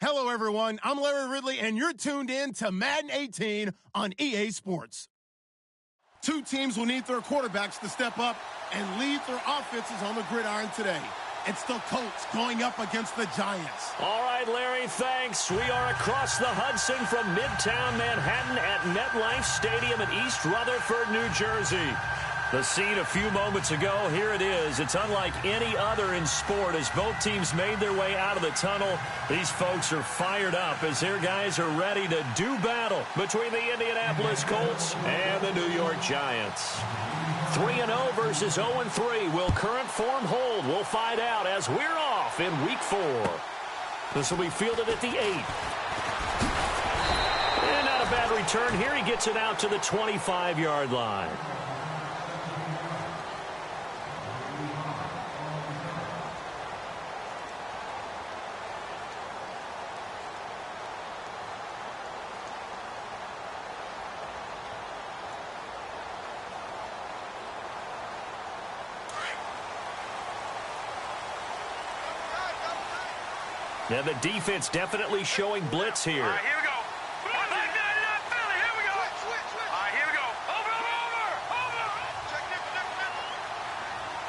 Hello, everyone. I'm Larry Ridley, and you're tuned in to Madden 18 on EA Sports. Two teams will need their quarterbacks to step up and lead their offenses on the gridiron today. It's the Colts going up against the Giants. All right, Larry, thanks. We are across the Hudson from Midtown Manhattan at MetLife Stadium in East Rutherford, New Jersey. The scene a few moments ago, here it is. It's unlike any other in sport as both teams made their way out of the tunnel. These folks are fired up as their guys are ready to do battle between the Indianapolis Colts and the New York Giants. 3-0 versus 0-3. Will current form hold? We'll find out as we're off in Week 4. This will be fielded at the 8. And not a bad return here. He gets it out to the 25-yard line. Now the defense definitely showing blitz here. All right, here we go. Here we go. All right, here we go. Over. Check this.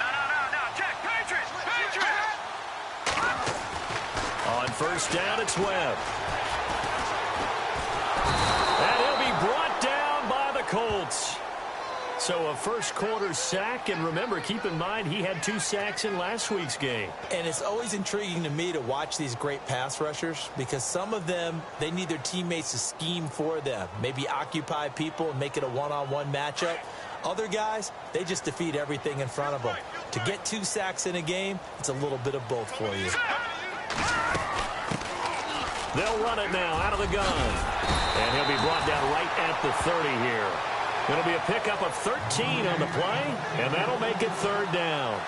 No. Check. Patriots. On first down, it's Webb. And he'll be brought down by the Colts. So a first quarter sack, and remember, keep in mind, he had 2 sacks in last week's game. And it's always intriguing to me to watch these great pass rushers because some of them, they need their teammates to scheme for them, maybe occupy people and make it a one-on-one matchup. Other guys, they just defeat everything in front of them. To get 2 sacks in a game, it's a little bit of both for you. They'll run it now out of the gun. And he'll be brought down right at the 30 here. It'll be a pickup of 13 on the play, and that'll make it third down.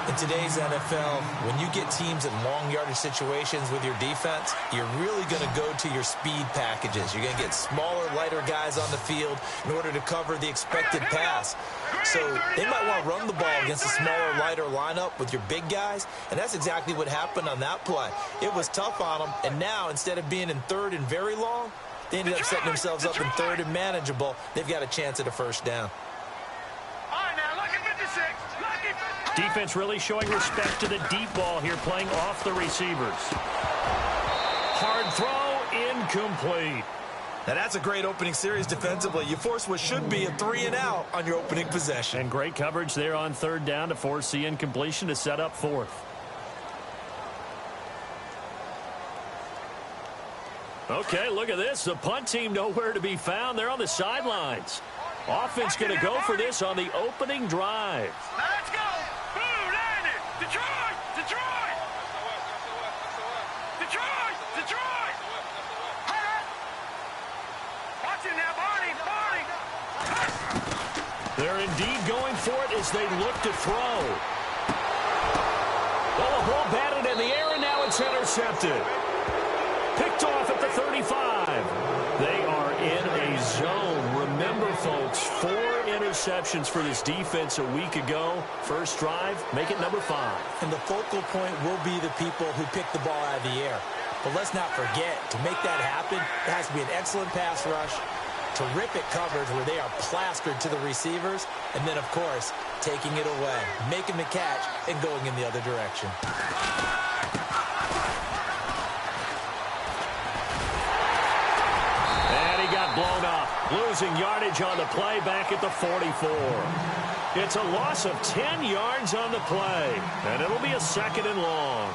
In today's NFL, when you get teams in long yardage situations with your defense, you're really going to go to your speed packages. You're going to get smaller, lighter guys on the field in order to cover the expected pass. So they might want to run the ball against a smaller, lighter lineup with your big guys, and that's exactly what happened on that play. It was tough on them, and now instead of being in third and very long, they ended up setting themselves up in third and manageable. They've got a chance at a first down. All right, now, look at 56. Defense really showing respect to the deep ball here, playing off the receivers. Hard throw, incomplete. Now, that's a great opening series defensively. You force what should be a 3-and-out on your opening possession. And great coverage there on third down to force the incompletion to set up fourth. Okay, look at this. The punt team nowhere to be found. They're on the sidelines. Offense going to go for this on the opening drive. Now let's go. Boom, landed. Detroit. Watch it now, Barney. They're indeed going for it as they look to throw. Well, the ball batted in the air, and now it's intercepted. Picked off at the 35. They are in a zone. Remember, folks, 4 interceptions for this defense a week ago. First drive, make it number 5. And the focal point will be the people who pick the ball out of the air. But let's not forget, to make that happen, it has to be an excellent pass rush, terrific coverage where they are plastered to the receivers, and then, of course, taking it away, making the catch, and going in the other direction. Blown up, losing yardage on the play back at the 44. It's a loss of 10 yards on the play, and it'll be a 2nd and long.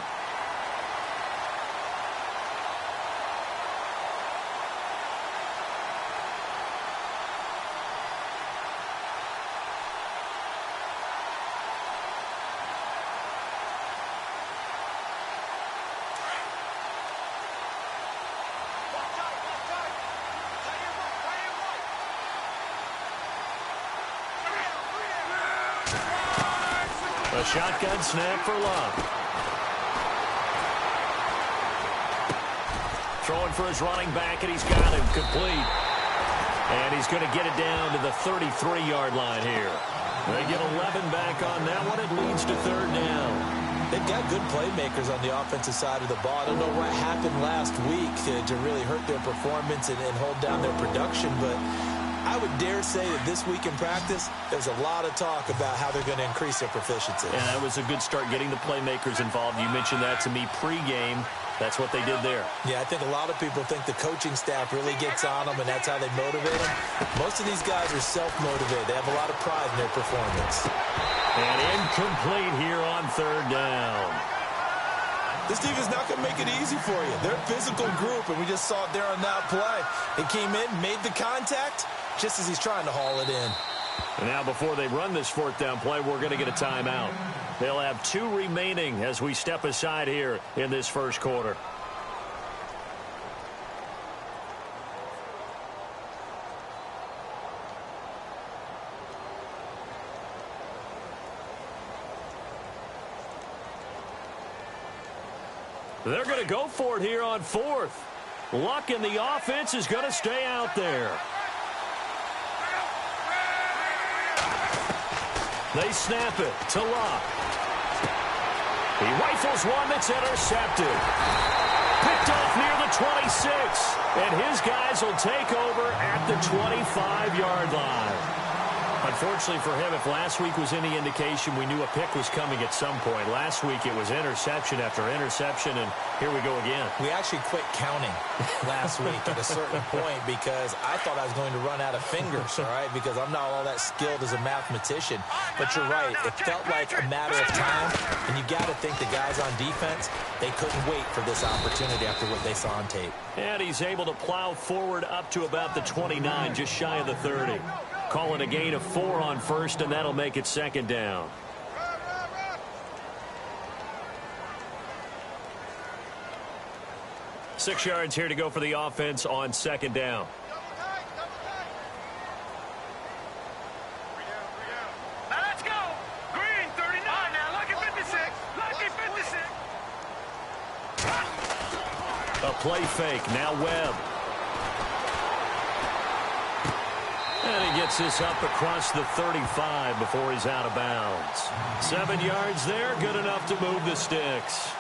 A shotgun snap for Love. Throwing for his running back, and he's got him complete. And he's going to get it down to the 33-yard line here. They get 11 back on that one. It leads to third down. They've got good playmakers on the offensive side of the ball. I don't know what happened last week to really hurt their performance and hold down their production, but I would dare say that this week in practice, there's a lot of talk about how they're going to increase their proficiency. And that was a good start getting the playmakers involved. You mentioned that to me pregame. That's what they did there. Yeah, I think a lot of people think the coaching staff really gets on them, and that's how they motivate them. Most of these guys are self-motivated. They have a lot of pride in their performance. And incomplete here on third down. This team is not going to make it easy for you. They're a physical group, and we just saw it there on that play. They came in, made the contact, just as he's trying to haul it in. And now before they run this fourth down play, we're going to get a timeout. They'll have 2 remaining as we step aside here in this first quarter. They're going to go for it here on fourth. Luck in the offense is going to stay out there. They snap it to Luck. He rifles one that's intercepted. Picked off near the 26. And his guys will take over at the 25-yard line. Unfortunately for him, if last week was any indication, we knew a pick was coming at some point. Last week it was interception after interception, and here we go again. We actually quit counting last week at a certain point because I thought I was going to run out of fingers, all right, because I'm not all that skilled as a mathematician. But you're right. It felt like a matter of time, and you got to think the guys on defense, they couldn't wait for this opportunity after what they saw on tape. And he's able to plow forward up to about the 29, just shy of the 30. Call it a gain of 4 on first, and that'll make it second down. Six yards here to go for the offense on second down. Now let's go. Green, 39. Now lucky 56. Lucky 56. A play fake. Now Webb. And he gets this up across the 35 before he's out of bounds. 7 yards there, good enough to move the sticks.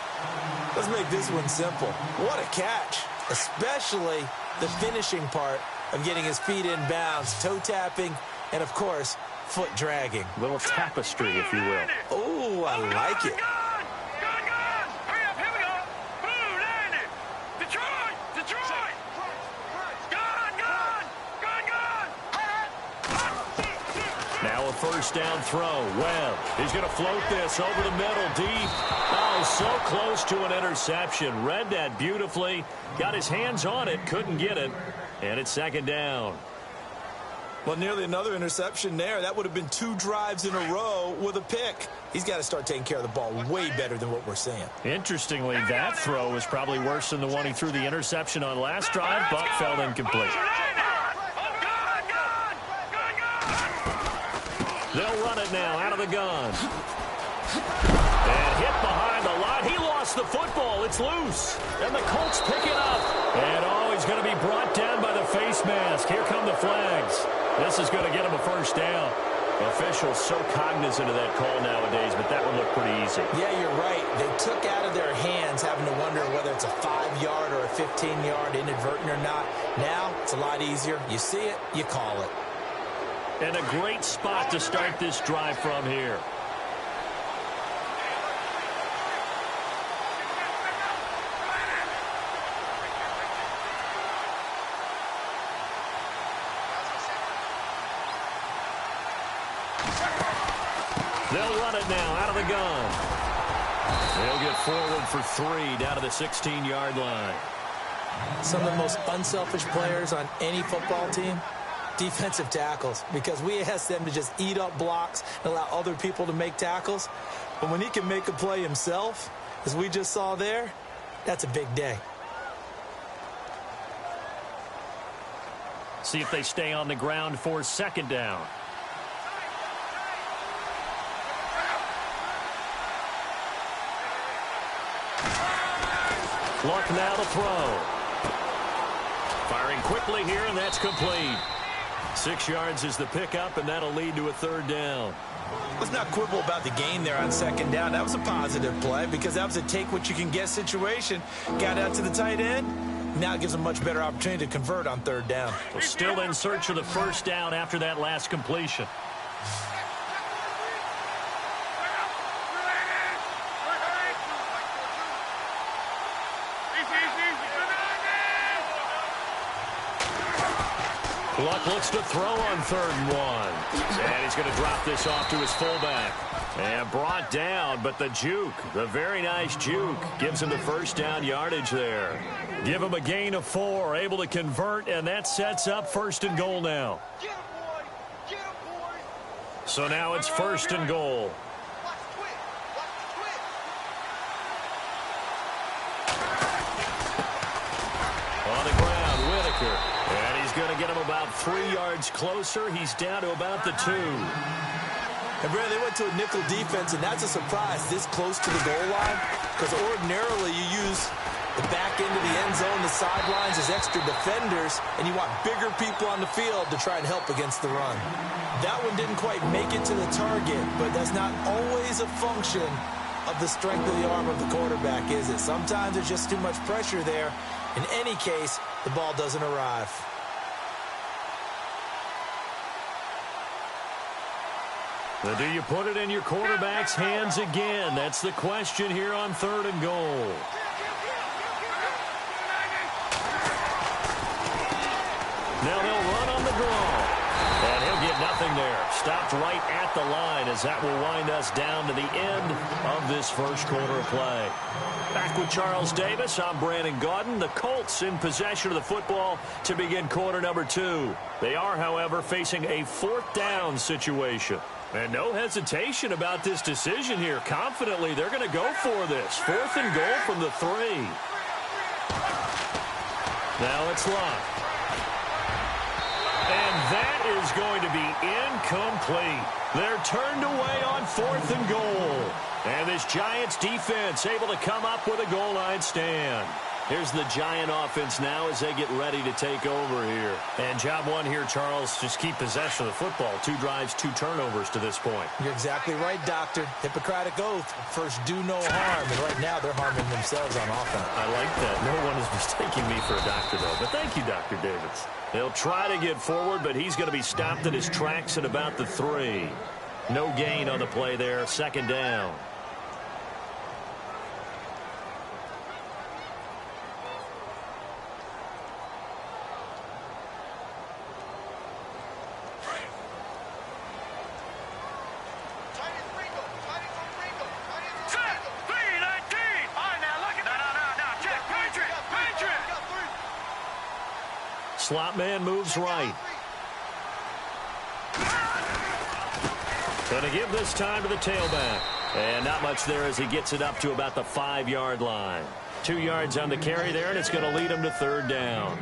Let's make this one simple. What a catch, especially the finishing part of getting his feet in bounds, toe tapping, and, of course, foot dragging. Little tapestry, if you will. Oh, I like it. Hurry up, here we go. Blue, landed. Detroit. Now a first down throw. Webb, he's going to float this over the middle deep. Oh, so close to an interception. Read that beautifully. Got his hands on it, couldn't get it. And it's second down. Well, nearly another interception there. That would have been 2 drives in a row with a pick. He's got to start taking care of the ball way better than what we're seeing. Interestingly, that throw was probably worse than the one he threw the interception on last drive, but fell incomplete. They'll run it now out of the gun. And hit behind the line. He lost the football. It's loose. And the Colts pick it up. And, he's going to be brought down by the face mask. Here come the flags. This is going to get him a first down. Officials so cognizant of that call nowadays, but that would look pretty easy. Yeah, you're right. They took out of their hands having to wonder whether it's a 5-yard or a 15-yard inadvertent or not. Now, it's a lot easier. You see it, you call it. And a great spot to start this drive from here. They'll run it now out of the gun. They'll get forward for 3 down to the 16-yard line. Some of the most unselfish players on any football team, defensive tackles, because we ask them to just eat up blocks and allow other people to make tackles. But when he can make a play himself, as we just saw there, that's a big day. See if they stay on the ground for second down. Luck now to throw. Firing quickly here, and that's complete. 6 yards is the pickup, and that'll lead to a third down. Let's not quibble about the gain there on second down. That was a positive play because that was a take-what-you-can-get situation. Got out to the tight end. Now it gives them a much better opportunity to convert on third down. Well, still in search of the first down after that last completion. Luck looks to throw on 3rd and 1. And he's going to drop this off to his fullback. And brought down, but the juke, the very nice juke, gives him the first down yardage there. Give him a gain of 4, able to convert, and that sets up 1st and goal now. So now it's 1st and goal. On the ground, Whitaker. And he's going to get him about 3 yards closer. He's down to about the 2. And, Brad, they went to a nickel defense, and that's a surprise this close to the goal line because ordinarily you use the back end of the end zone, the sidelines as extra defenders, and you want bigger people on the field to try and help against the run. That one didn't quite make it to the target, but that's not always a function of the strength of the arm of the quarterback, is it? Sometimes there's just too much pressure there. In any case, the ball doesn't arrive. But do you put it in your quarterback's hands again? That's the question here on 3rd and goal. Now they'll run on the draw. And he'll get nothing there. Stopped right at the line as that will wind us down to the end of this first quarter of play. Back with Charles Davis, I'm Brandon Gaudin. The Colts in possession of the football to begin quarter number 2. They are, however, facing a 4th down situation. And no hesitation about this decision here. Confidently, they're going to go for this. 4th and goal from the 3. Now it's Luck. And that is going to be incomplete. They're turned away on 4th and goal. And this Giants defense able to come up with a goal line stand. Here's the Giant offense now as they get ready to take over here. And job 1 here, Charles, just keep possession of the football. 2 drives, 2 turnovers to this point. You're exactly right, Doctor. Hippocratic oath. First, do no harm. And right now, they're harming themselves on offense. I like that. No one is mistaking me for a doctor, though. But thank you, Dr. Davis. He'll try to get forward, but he's going to be stopped in his tracks at about the 3. No gain on the play there. 2nd down. Slot man moves right. Going to give this time to the tailback. And not much there as he gets it up to about the 5-yard line. 2 yards on the carry there, and it's going to lead him to 3rd down.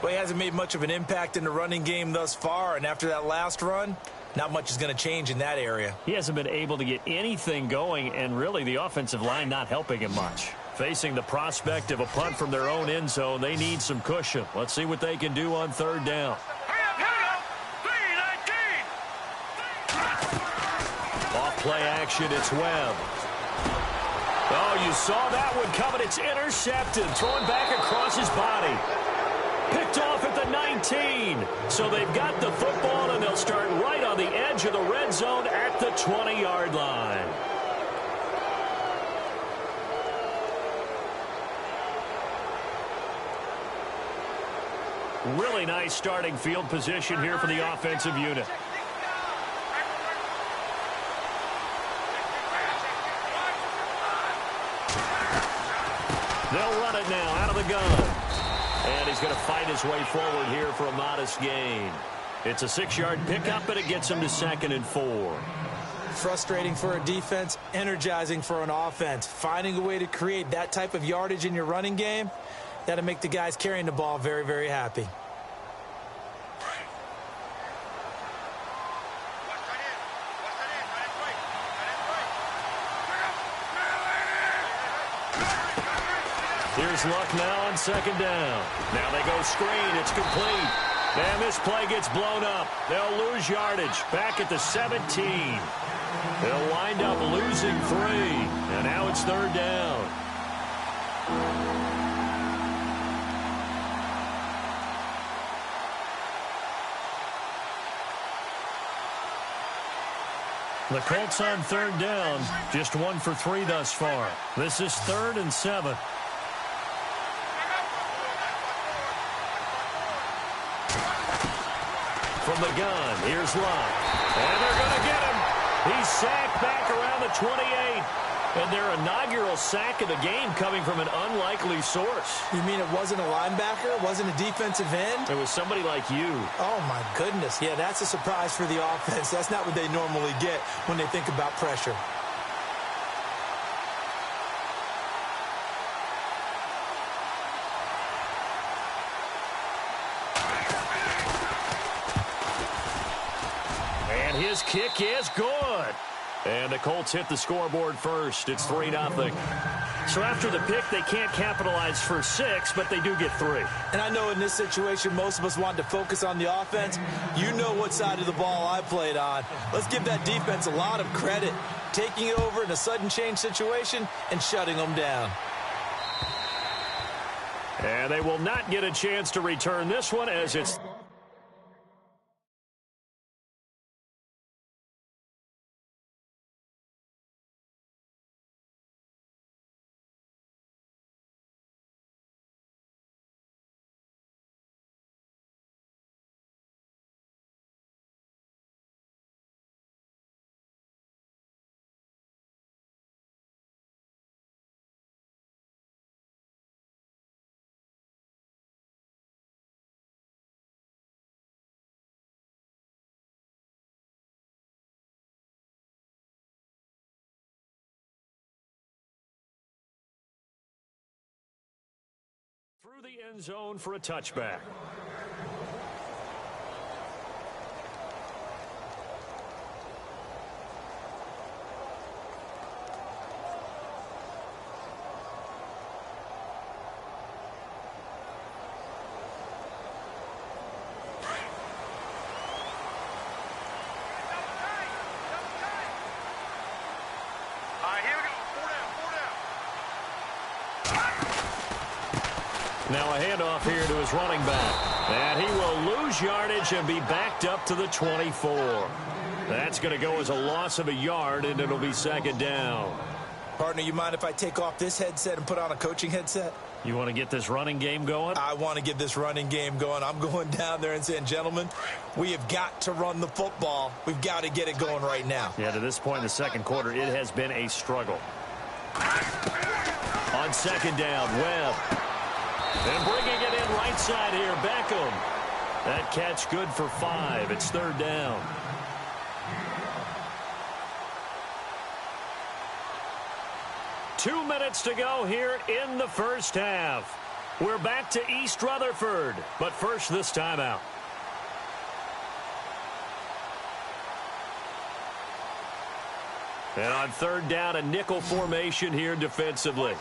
Well, he hasn't made much of an impact in the running game thus far, and after that last run, not much is going to change in that area. He hasn't been able to get anything going, and really the offensive line not helping him much. Facing the prospect of a punt from their own end zone, they need some cushion. Let's see what they can do on 3rd down. Off play action, it's Webb. Oh, you saw that one coming. It's intercepted, thrown back across his body. Picked off at the 19. So they've got the football, and they'll start right on the edge of the red zone at the 20-yard line. Really nice starting field position here for the offensive unit. They'll run it now out of the gun. And he's going to fight his way forward here for a modest gain. It's a 6-yard pickup, and it gets him to 2nd and 4. Frustrating for a defense, energizing for an offense. Finding a way to create that type of yardage in your running game, that'll make the guys carrying the ball very, very happy. Here's Luck now on 2nd down. Now they go screen. It's complete. And this play gets blown up. They'll lose yardage back at the 17. They'll wind up losing 3. And now it's third down. The Colts on third down, just 1 for 3 thus far. This is 3rd and 7. From the gun, here's Love. And they're going to get him. He's sacked back around the 28. And their inaugural sack of the game coming from an unlikely source. You mean it wasn't a linebacker? It wasn't a defensive end? It was somebody like you. Oh, my goodness. Yeah, that's a surprise for the offense. That's not what they normally get when they think about pressure. And his kick is good. And the Colts hit the scoreboard first. It's 3-0. So after the pick, they can't capitalize for 6, but they do get 3. And I know in this situation, most of us want to focus on the offense. You know what side of the ball I played on. Let's give that defense a lot of credit. Taking it over in a sudden change situation and shutting them down. And they will not get a chance to return this one as it's... through the end zone for a touchback. Now a handoff here to his running back. And he will lose yardage and be backed up to the 24. That's going to go as a loss of a yard, and it'll be 2nd down. Partner, you mind if I take off this headset and put on a coaching headset? You want to get this running game going? I want to get this running game going. I'm going down there and saying, gentlemen, we have got to run the football. We've got to get it going right now. Yeah, to this point in the second quarter, it has been a struggle. On 2nd down, Webb. And bringing it in right side here, Beckham. That catch good for 5. It's 3rd down. Two minutes to go here in the first half. We're back to East Rutherford, but first this timeout. And on 3rd down, a nickel formation here defensively.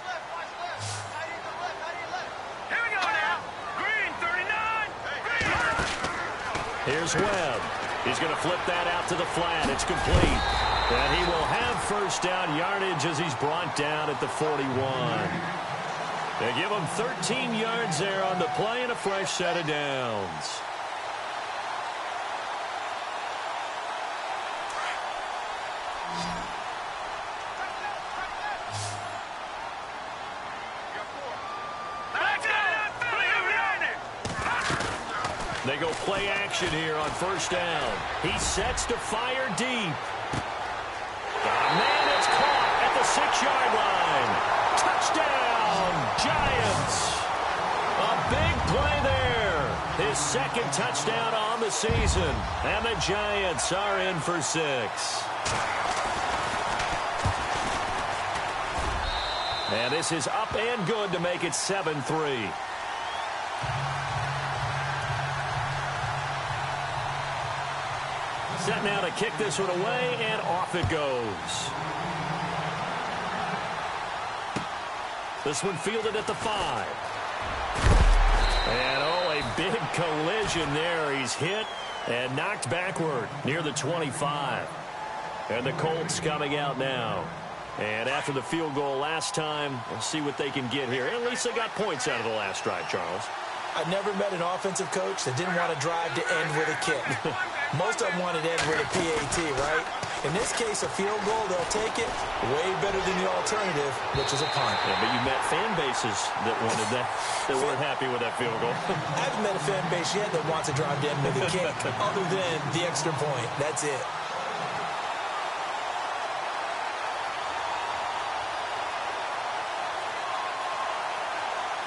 Here's Webb. He's going to flip that out to the flat. It's complete. And he will have 1st down yardage as he's brought down at the 41. They give him 13 yards there on the play and a fresh set of downs. They go play action here on 1st down. He sets to fire deep. Man, it's caught at the 6-yard line. Touchdown, Giants. A big play there. His 2nd touchdown on the season. And the Giants are in for 6. And this is up and good to make it 7-3. Set now to kick this one away, and off it goes. This one fielded at the 5. And, oh, a big collision there. He's hit and knocked backward near the 25. And the Colts coming out now. And after the field goal last time, we'll see what they can get here. At least they got points out of the last drive, Charles. I've never met an offensive coach that didn't want to drive to end with a kick. Most of them wanted to end with a PAT, right? In this case, a field goal, they'll take it way better than the alternative, which is a punt. Yeah, but you met fan bases that wanted that, that weren't happy with that field goal. I haven't met a fan base yet that wants to drive to end with a kick, other than the extra point. That's it.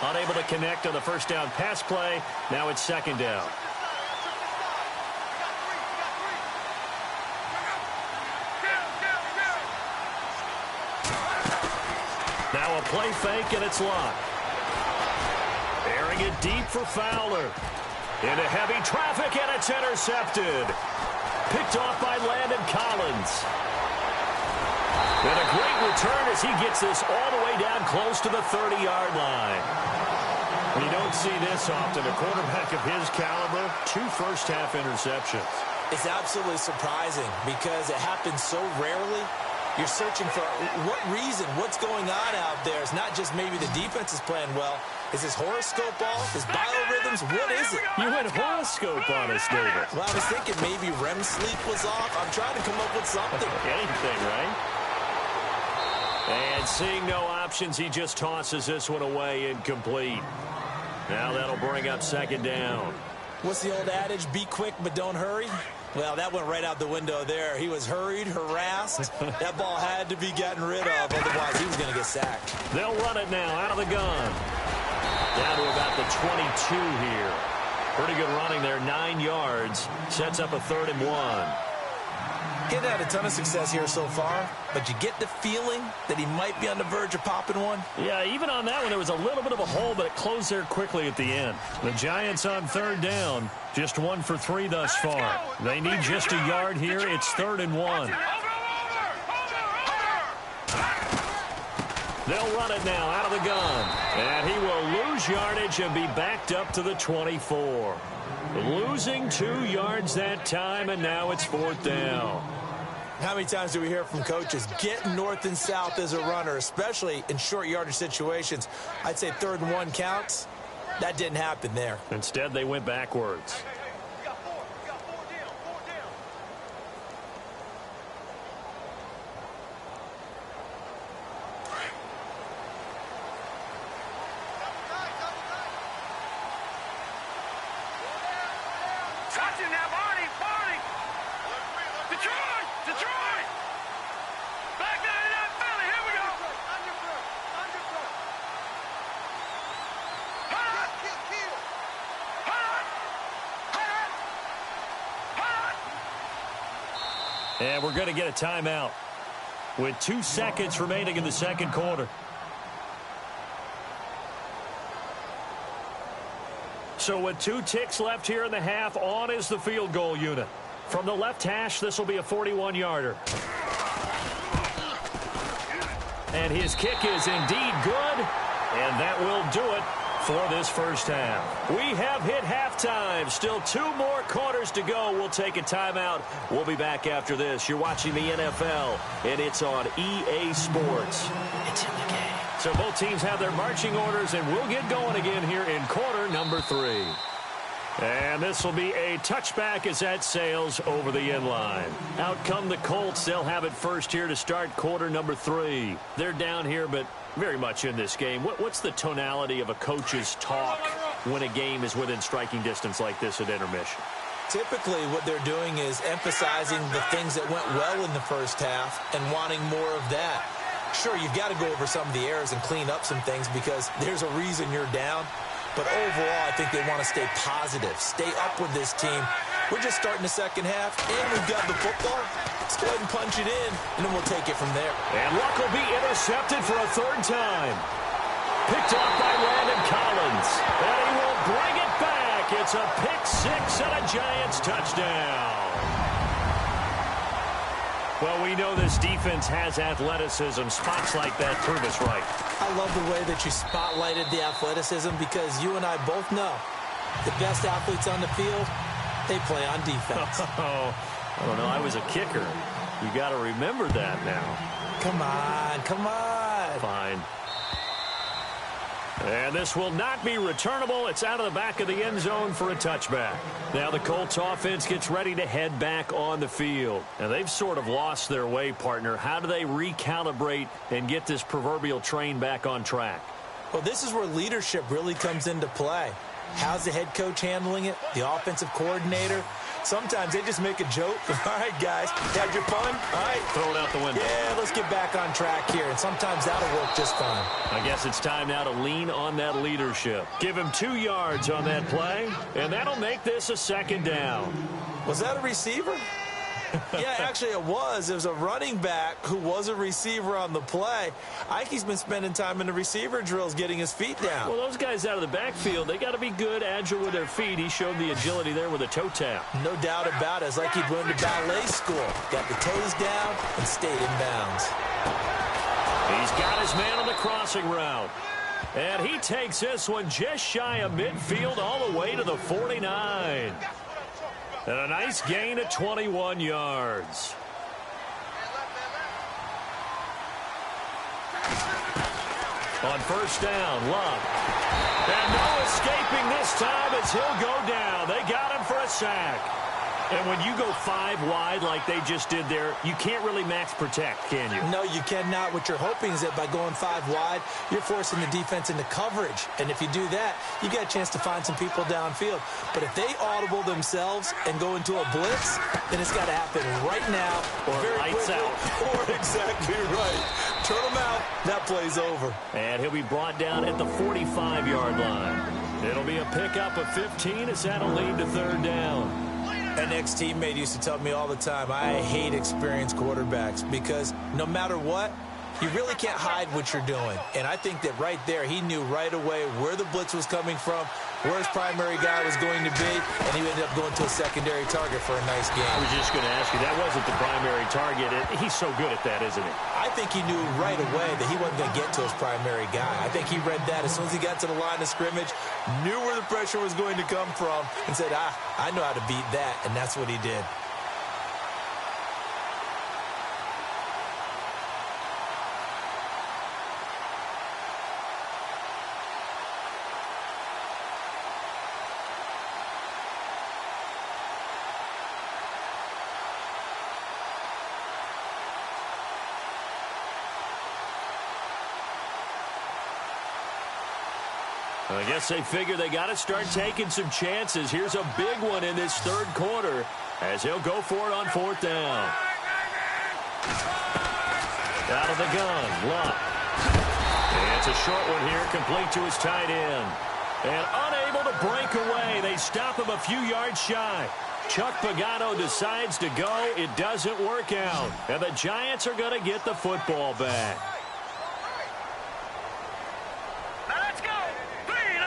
Unable to connect on the first down pass play. Now it's second down. Now a play fake, and it's locked. Airing it deep for Fowler. Into heavy traffic, and it's intercepted. Picked off by Landon Collins. And a great return as he gets this all the way down close to the 30-yard line. You don't see this often. A quarterback of his caliber, 2 first-half interceptions. It's absolutely surprising because it happens so rarely. You're searching for what reason, what's going on out there. It's not just maybe the defense is playing well. Is his horoscope off? His biorhythms? What is it? You went horoscope on us, David. Well, I was thinking maybe REM sleep was off. I'm trying to come up with something. Anything, right? And seeing no options, he just tosses this one away incomplete. Now that'll bring up second down. What's the old adage? Be quick, but don't hurry? Well, that went right out the window there. He was hurried, harassed. That ball had to be gotten rid of. Otherwise, he was going to get sacked. They'll run it now out of the gun. Down to about the 22 here. Pretty good running there, 9 yards. Sets up a 3rd and 1. He's had a ton of success here so far, but you get the feeling that he might be on the verge of popping one. Yeah, even on that one, there was a little bit of a hole, but it closed there quickly at the end. The Giants on 3rd down, just 1 for 3 thus far. They need just a yard here. It's 3rd and 1. They'll run it now out of the gun. And he will lose yardage and be backed up to the 24. Losing 2 yards that time, and now it's 4th down. How many times do we hear from coaches, get north and south as a runner, especially in short yardage situations? I'd say 3rd and 1 counts. That didn't happen there. Instead, they went backwards. Touching that body. Detroit. Back 99 Philly. Here we go. And we're going to get a timeout with 2 seconds remaining in the second quarter. So with 2 ticks left here in the half, on is the field goal unit. From the left hash, this will be a 41-yarder. And his kick is indeed good, and that will do it for this first half. We have hit halftime. Still 2 more quarters to go. We'll take a timeout. We'll be back after this. You're watching the NFL, and it's on EA Sports. It's in the game. So both teams have their marching orders, and we'll get going again here in quarter number 3. And this will be a touchback as that sails over the end line. Out come the Colts. They'll have it first here to start quarter number 3. They're down here, but very much in this game. What's the tonality of a coach's talk when a game is within striking distance like this at intermission? Typically, what they're doing is emphasizing the things that went well in the first half and wanting more of that. Sure, you've got to go over some of the errors and clean up some things because there's a reason you're down. But overall, I think they want to stay positive, stay up with this team. We're just starting the second half, and we've got the football. Let's go ahead and punch it in, and then we'll take it from there. And Luck will be intercepted for a 3rd time. Picked off by Landon Collins. And he will bring it back. It's a pick 6 and a Giants touchdown. Well, we know this defense has athleticism. Spots like that prove us right. I love the way that you spotlighted the athleticism because you and I both know The best athletes on the field, they play on defense. Oh, I don't know. I was a kicker. You got to remember that now. Come on, come on. Fine. And this will not be returnable. It's out of the back of the end zone for a touchback. Now the Colts offense gets ready to head back on the field. Now they've sort of lost their way, partner. How do they recalibrate and get this proverbial train back on track? Well, this is where leadership really comes into play. How's the head coach handling it? The offensive coordinator? Sometimes they just make a joke. All right, guys, had your fun? All right. Throw it out the window. Yeah, let's get back on track here. And sometimes that'll work just fine. I guess it's time now to lean on that leadership. Give him 2 yards on that play, and that'll make this a second down. Was that a receiver? Yeah, actually it was. It was a running back who was a receiver on the play. Ike's been spending time in the receiver drills getting his feet down. Well, those guys out of the backfield, they got to be good, agile with their feet. He showed the agility there with a toe tap. No doubt about it. It's like he'd went to ballet school. Got the toes down and stayed in bounds. He's got his man on the crossing route. And he takes this one just shy of midfield all the way to the 49. And a nice gain of 21 yards. On first down, Love. And no escaping this time as he'll go down. They got him for a sack. And when you go 5 wide like they just did there, you can't really max protect, can you? No, you cannot. What you're hoping is that by going 5 wide, you're forcing the defense into coverage. And if you do that, you get a chance to find some people downfield. But if they audible themselves and go into a blitz, then it's got to happen right now. Or lights out. Or exactly right. Turn them out. That play's over. And he'll be brought down at the 45-yard line. It'll be a pickup of 15 as that'll lead to third down. An ex-teammate used to tell me all the time, I hate experienced quarterbacks because no matter what, you really can't hide what you're doing. And I think that right there, he knew right away where the blitz was coming from, where his primary guy was going to be, and he ended up going to a secondary target for a nice game. I was just going to ask you, that wasn't the primary target. He's so good at that, isn't he? I think he knew right away that he wasn't going to get to his primary guy. I think he read that as soon as he got to the line of scrimmage, knew where the pressure was going to come from, and said, I know how to beat that, and that's what he did. I guess they figure they got to start taking some chances. Here's a big one in this third quarter as he'll go for it on fourth down. Out of the gun, Luck. And it's a short one here, complete to his tight end. And unable to break away. They stop him a few yards shy. Chuck Pagano decides to go. It doesn't work out. And the Giants are going to get the football back.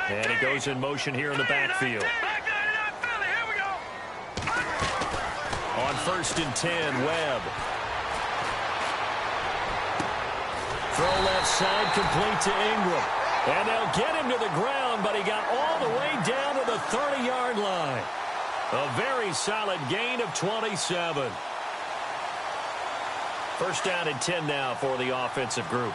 And he goes in motion here in the backfield. On 1st and 10, Webb. Throw left side, complete to Ingram. And they'll get him to the ground, but he got all the way down to the 30-yard line. A very solid gain of 27. First down and 10 now for the offensive group.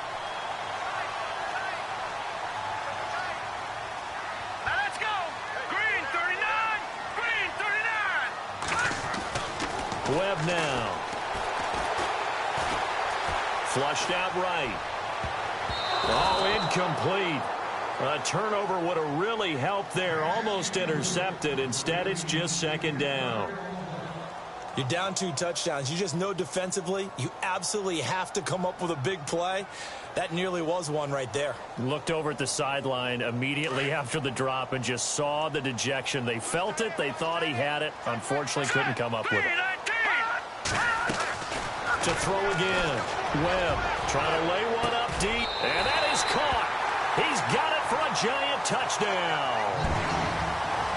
Webb now. Flushed out right. Oh, incomplete. A turnover would have really helped there. Almost intercepted. Instead, it's just second down. You're down 2 touchdowns. You just know defensively you absolutely have to come up with a big play. That nearly was one right there. Looked over at the sideline immediately after the drop and just saw the dejection. They felt it. They thought he had it. Unfortunately, couldn't come up with it. To throw again. Webb trying to lay one up deep. And that is caught. He's got it for a Giant touchdown.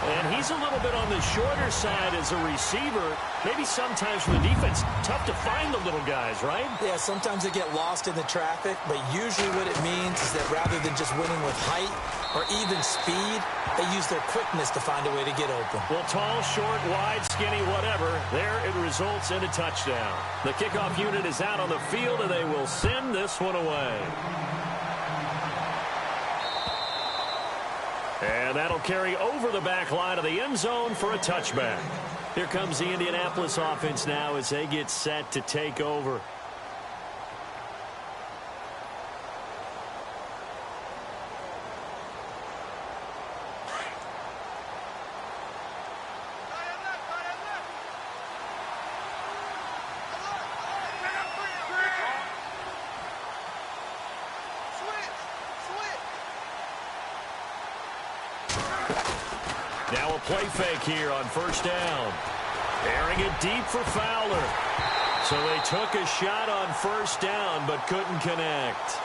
And he's a little bit on the shorter side as a receiver. Maybe sometimes for the defense, tough to find the little guys, right? Yeah, sometimes they get lost in the traffic, but usually what it means is that rather than just winning with height or even speed, they use their quickness to find a way to get open. Well, tall, short, wide, skinny, whatever, there it results in a touchdown. The kickoff unit is out on the field, and they will send this one away. And that'll carry over the back line of the end zone for a touchback. Here comes the Indianapolis offense now as they get set to take over. Now a play fake here on first down. Airing it deep for Fowler. So they took a shot on first down but couldn't connect.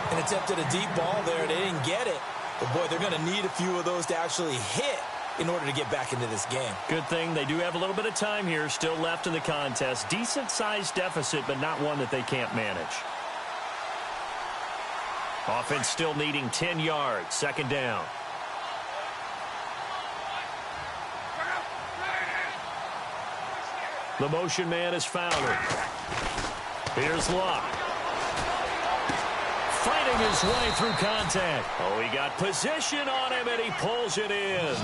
And attempted a deep ball there. They didn't get it. But, boy, they're going to need a few of those to actually hit in order to get back into this game. Good thing they do have a little bit of time here still left in the contest. Decent-sized deficit, but not one that they can't manage. Offense still needing 10 yards. Second down. The motion man is Fowler. Here's Locke. Fighting his way through contact. Oh, he got position on him, and he pulls it in.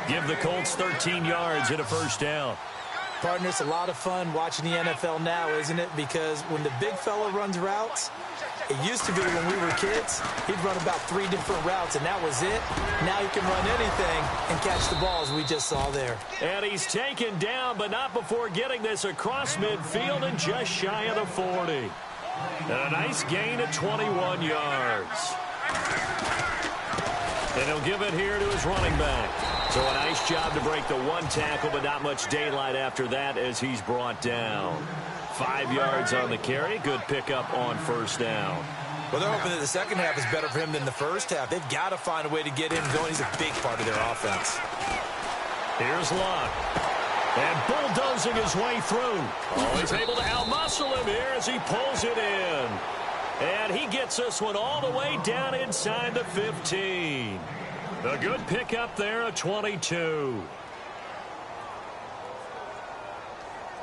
Give the Colts 13 yards and a first down. Partner, it's a lot of fun watching the NFL now, isn't it? Because when the big fella runs routes, it used to be when we were kids, he'd run about 3 different routes, and that was it. Now he can run anything and catch the balls we just saw there. And he's taken down, but not before getting this across midfield and just shy of the 40. And a nice gain of 21 yards. And he'll give it here to his running back. So a nice job to break the one tackle, but not much daylight after that as he's brought down. 5 yards on the carry. Good pickup on first down. Well, they're hoping that the second half is better for him than the first half. They've got to find a way to get him going. He's a big part of their offense. Here's Locke. And bulldozing his way through. Oh, he's able to outmuscle him here as he pulls it in. And he gets this one all the way down inside the 15. A good pickup there at 22.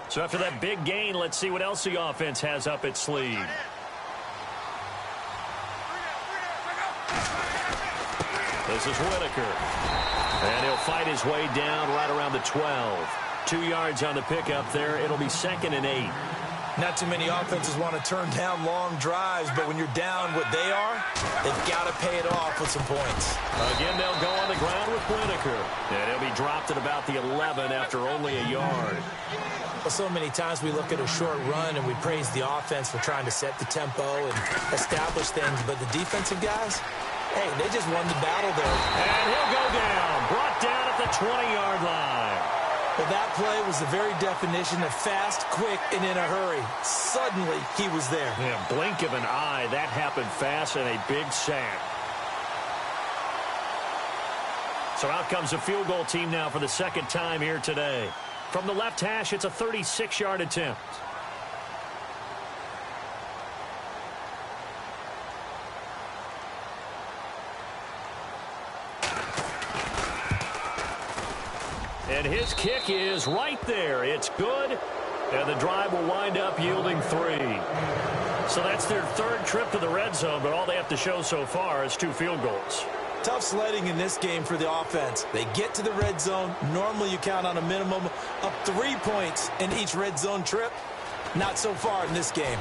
So after that big gain, let's see what else the offense has up its sleeve. This is Whitaker. And he'll fight his way down right around the 12. 2 yards on the pickup there. It'll be 2nd and 8. Not too many offenses want to turn down long drives, but when you're down what they are, they've got to pay it off with some points. Again, they'll go on the ground with Whitaker. And he'll be dropped at about the 11 after only a yard. Well, so many times we look at a short run and we praise the offense for trying to set the tempo and establish things, but the defensive guys, hey, they just won the battle there. And he'll go down, brought down at the 20-yard line. Well, that play was the very definition of fast, quick, and in a hurry. Suddenly, he was there. Yeah, blink of an eye. That happened fast and a big sack. So out comes the field goal team now for the second time here today. From the left hash, it's a 36-yard attempt. And his kick is right there. It's good. And the drive will wind up yielding 3. So that's their 3rd trip to the red zone, but all they have to show so far is 2 field goals. Tough sledding in this game for the offense. They get to the red zone. Normally you count on a minimum of 3 points in each red zone trip. Not so far in this game.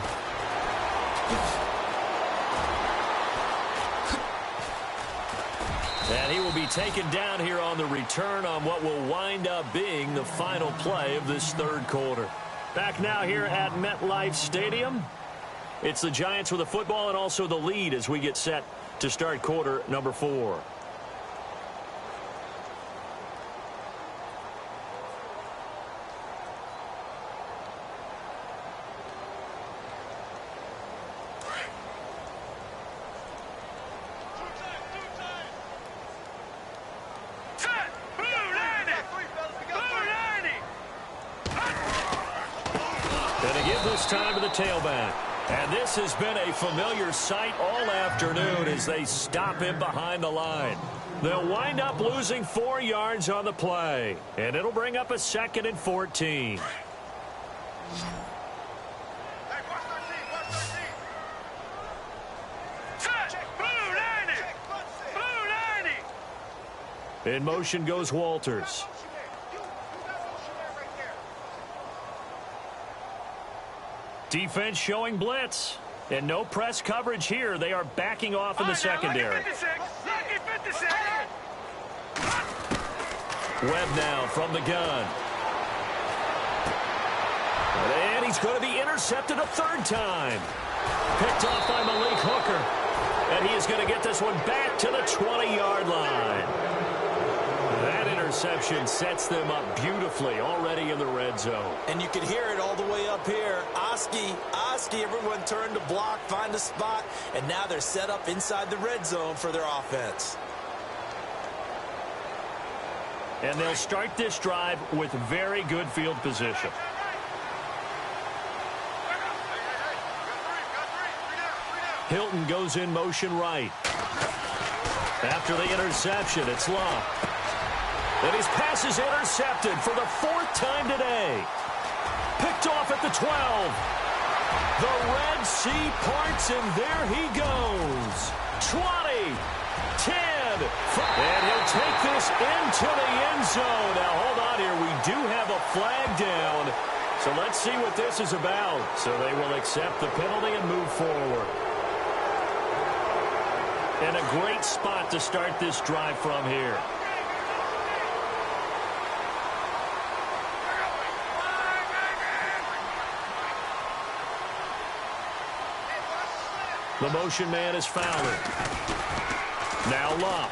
And he will be taken down here on the return on what will wind up being the final play of this 3rd quarter. Back now here at MetLife Stadium. It's the Giants with the football and also the lead as we get set to start quarter number 4. Set. Blue, give this time to the tailback. And this has been a familiar sight all afternoon as they stop him behind the line. They'll wind up losing 4 yards on the play. And it'll bring up a 2nd and 14. In motion goes Walters. Defense showing blitz. And no press coverage here. They are backing off in the secondary. Webb now from the gun. And he's going to be intercepted a 3rd time. Picked off by Malik Hooker. And he is going to get this one back to the 20-yard line. That interception sets them up beautifully already in the red zone. And you can hear it all the way up here. Oski, everyone turned to block, find a spot, and now they're set up inside the red zone for their offense. And they'll start this drive with very good field position. Hilton goes in motion right. After the interception, it's Love. And his pass is intercepted for the 4th time today. Picked off at the 12. The Red Sea parts, and there he goes. 20, 10, 5. And he'll take this into the end zone. Now, hold on here. We do have a flag down. So let's see what this is about. So they will accept the penalty and move forward. And a great spot to start this drive from here. The motion man is Fowler. Now Love.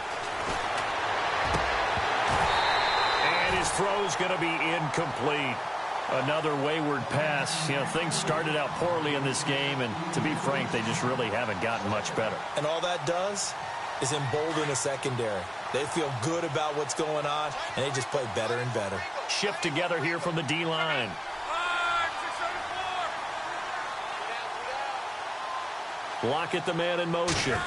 And his throw's going to be incomplete. Another wayward pass. You know, things started out poorly in this game, and to be frank, they just really haven't gotten much better. And all that does is embolden the secondary. They feel good about what's going on, and they just play better and better. Shift together here from the D-line. Lockett, the man in motion.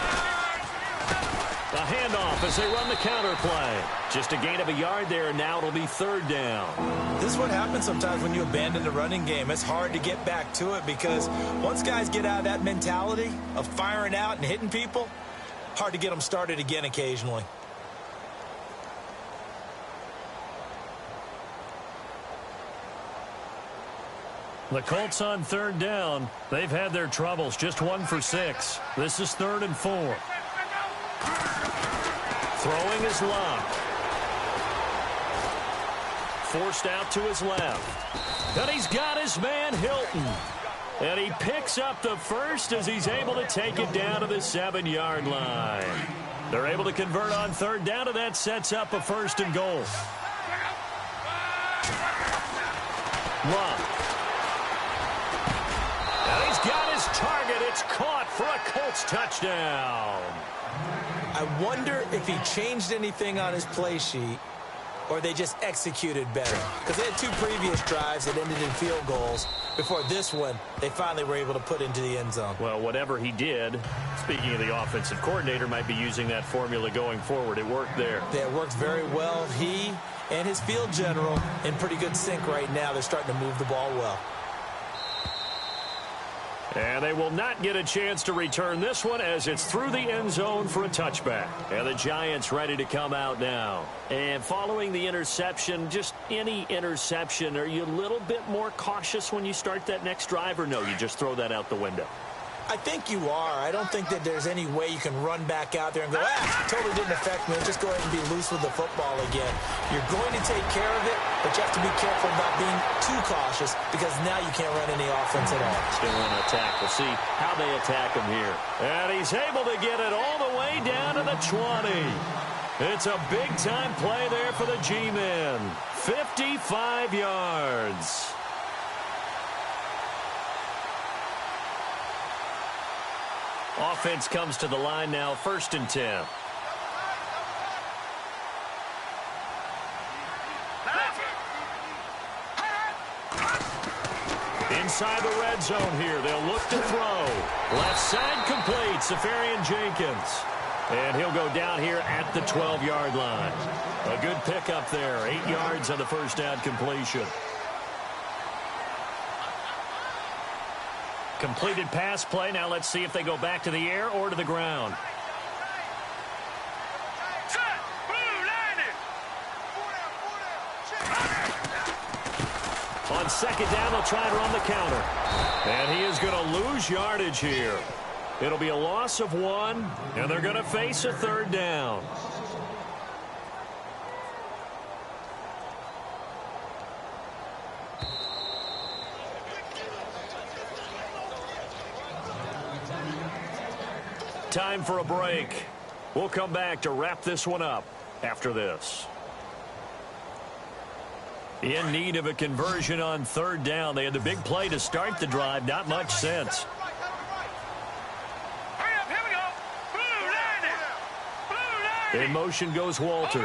The handoff as they run the counter play. Just a gain of a yard there, and now it'll be 3rd down. This is what happens sometimes when you abandon the running game. It's hard to get back to it because once guys get out of that mentality of firing out and hitting people, hard to get them started again occasionally. The Colts on 3rd down. They've had their troubles. Just 1 for 6. This is 3rd and 4. Throwing is Love. Forced out to his left. And he's got his man Hilton. And he picks up the first as he's able to take it down to the 7-yard line. They're able to convert on 3rd down, and that sets up a 1st and goal. Love. And he's got his target. It's caught for a Colts touchdown. I wonder if he changed anything on his play sheet or they just executed better. Because they had 2 previous drives that ended in field goals. Before this one, they finally were able to put into the end zone. Well, whatever he did, speaking of the offensive coordinator, might be using that formula going forward. It worked there. Yeah, it worked very well. He and his field general in pretty good sync right now. They're starting to move the ball well. And they will not get a chance to return this one as it's through the end zone for a touchback. And the Giants ready to come out now. And following the interception, just any interception, are you a little bit more cautious when you start that next drive, or no, you just throw that out the window? I think you are. I don't think that there's any way you can run back out there and go, totally didn't affect me. Just go ahead and be loose with the football again. You're going to take care of it, but you have to be careful about being too cautious because now you can't run any offense at all. Still want to attack. We'll see how they attack him here. And he's able to get it all the way down to the 20. It's a big-time play there for the G-men. 55 yards. Offense comes to the line now, 1st and 10. Inside the red zone here. They'll look to throw. Left side complete. Safarian Jenkins. And he'll go down here at the 12-yard line. A good pickup there. 8 yards on the first down completion. Completed pass play. Now let's see if they go back to the air or to the ground. On second down, they'll try and run the counter. And he is going to lose yardage here. It'll be a loss of 1, and they're going to face a third down. Time for a break. We'll come back to wrap this one up after this. In need of a conversion on third down. They had the big play to start the drive. Not much sense. In motion goes Walters.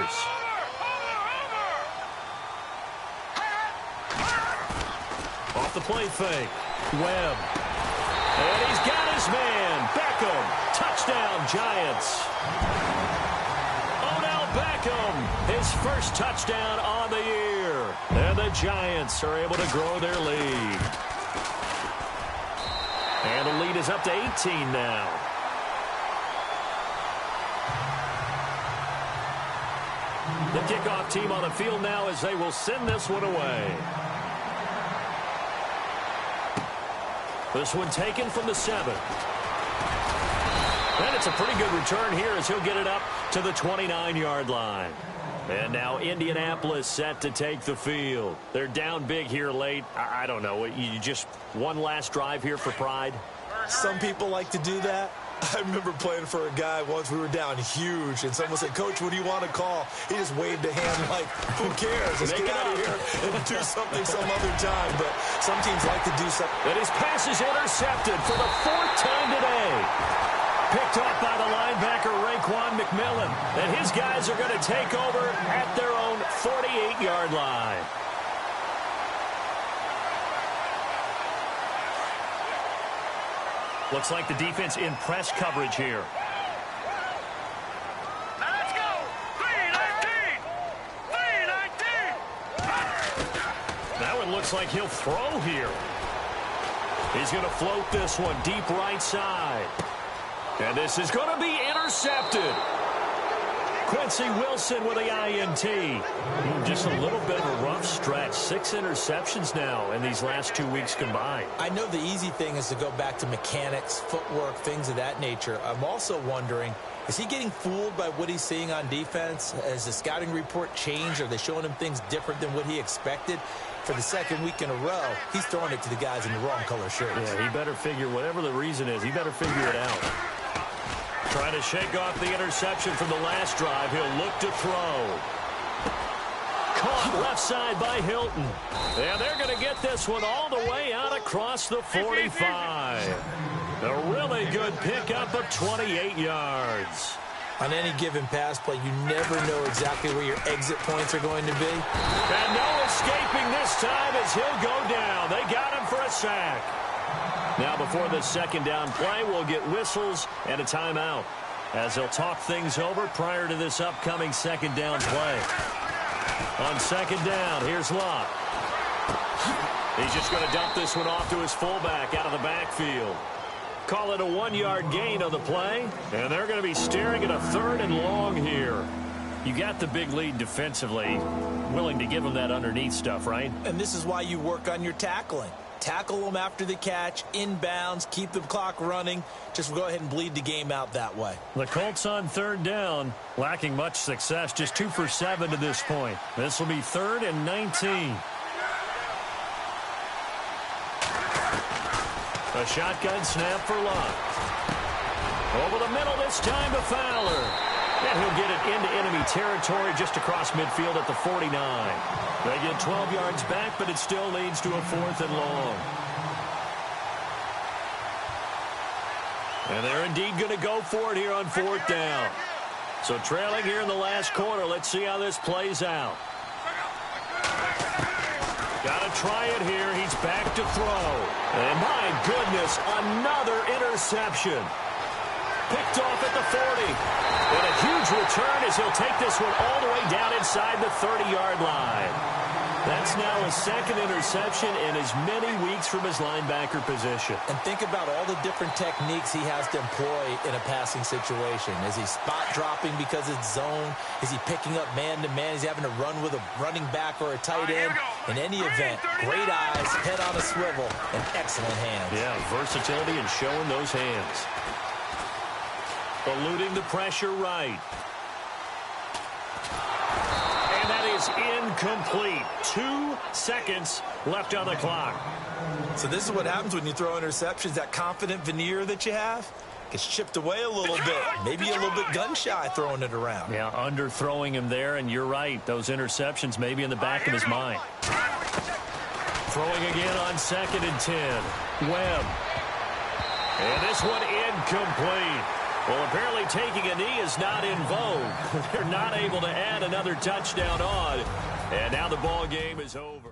Off the play fake. Webb. And he's got his man. Beckham. Touchdown, Giants. Odell Beckham. His first touchdown on the year. And the Giants are able to grow their lead. And the lead is up to 18 now. The kickoff team on the field now as they will send this one away. This one taken from the 7. And it's a pretty good return here as he'll get it up to the 29-yard line. And now Indianapolis set to take the field. They're down big here late. I don't know. You just one last drive here for pride? Some people like to do that. I remember playing for a guy once. We were down huge, and someone said, "Coach, what do you want to call?" He just waved a hand like, "Who cares? Let's get out of here and do something some other time." But some teams like to do something. And his pass is intercepted for the 4th time today. Picked off by the linebacker, Raekwon McMillan. And his guys are going to take over at their own 48-yard line. Looks like the defense in press coverage here. Now let's go. 3-19. 3-19. That one looks like he'll throw here. He's going to float this one deep right side. And this is going to be intercepted. Quincy Wilson with the INT. Just a little bit of a rough stretch. 6 interceptions now in these last 2 weeks combined. I know the easy thing is to go back to mechanics, footwork, things of that nature. I'm also wondering, is he getting fooled by what he's seeing on defense? Has the scouting report changed? Are they showing him things different than what he expected? For the 2nd week in a row, he's throwing it to the guys in the wrong color shirts. Yeah, he better figure, whatever the reason is, he better figure it out. Trying to shake off the interception from the last drive. He'll look to throw. Caught left side by Hilton. And they're going to get this one all the way out across the 45. A really good pickup of 28 yards. On any given pass play, you never know exactly where your exit points are going to be. And no escaping this time as he'll go down. They got him for a sack. Now before the 2nd down play, we'll get whistles and a timeout as they'll talk things over prior to this upcoming 2nd down play. On 2nd down, here's Locke. He's just going to dump this one off to his fullback out of the backfield. Call it a 1-yard gain on the play, and they're going to be staring at a 3rd and long here. You got the big lead defensively, willing to give them that underneath stuff, right? And this is why you work on your tackling. Tackle them after the catch, inbounds, keep the clock running. Just go ahead and bleed the game out that way. The Colts on 3rd down, lacking much success, just 2 for 7 to this point. This will be 3rd and 19. A shotgun snap for Locke. Over the middle this time to Fowler. And he'll get it into enemy territory just across midfield at the 49. They get 12 yards back, but it still leads to a 4th and long. And they're indeed going to go for it here on 4th down. So trailing here in the last quarter, let's see how this plays out. Got to try it here. He's back to throw. And my goodness, another interception. Picked off at the 40. And a huge return as he'll take this one all the way down inside the 30-yard line. That's now his second interception in as many weeks from his linebacker position. And think about all the different techniques he has to employ in a passing situation. Is he spot dropping because it's zone? Is he picking up man-to-man? Is he having to run with a running back or a tight end? In any event, great eyes, head on a swivel, and excellent hands. Yeah, versatility and showing those hands. Eluding the pressure right. And that is incomplete. 2 seconds left on the clock. So this is what happens when you throw interceptions. That confident veneer that you have gets chipped away a little bit. Maybe a little bit gun-shy throwing it around. Yeah, underthrowing him there, and you're right. Those interceptions may be in the back of his mind. Throwing again on 2nd and 10. Webb. And this one incomplete. Well, apparently taking a knee is not in vogue. They're not able to add another touchdown on. And now the ball game is over.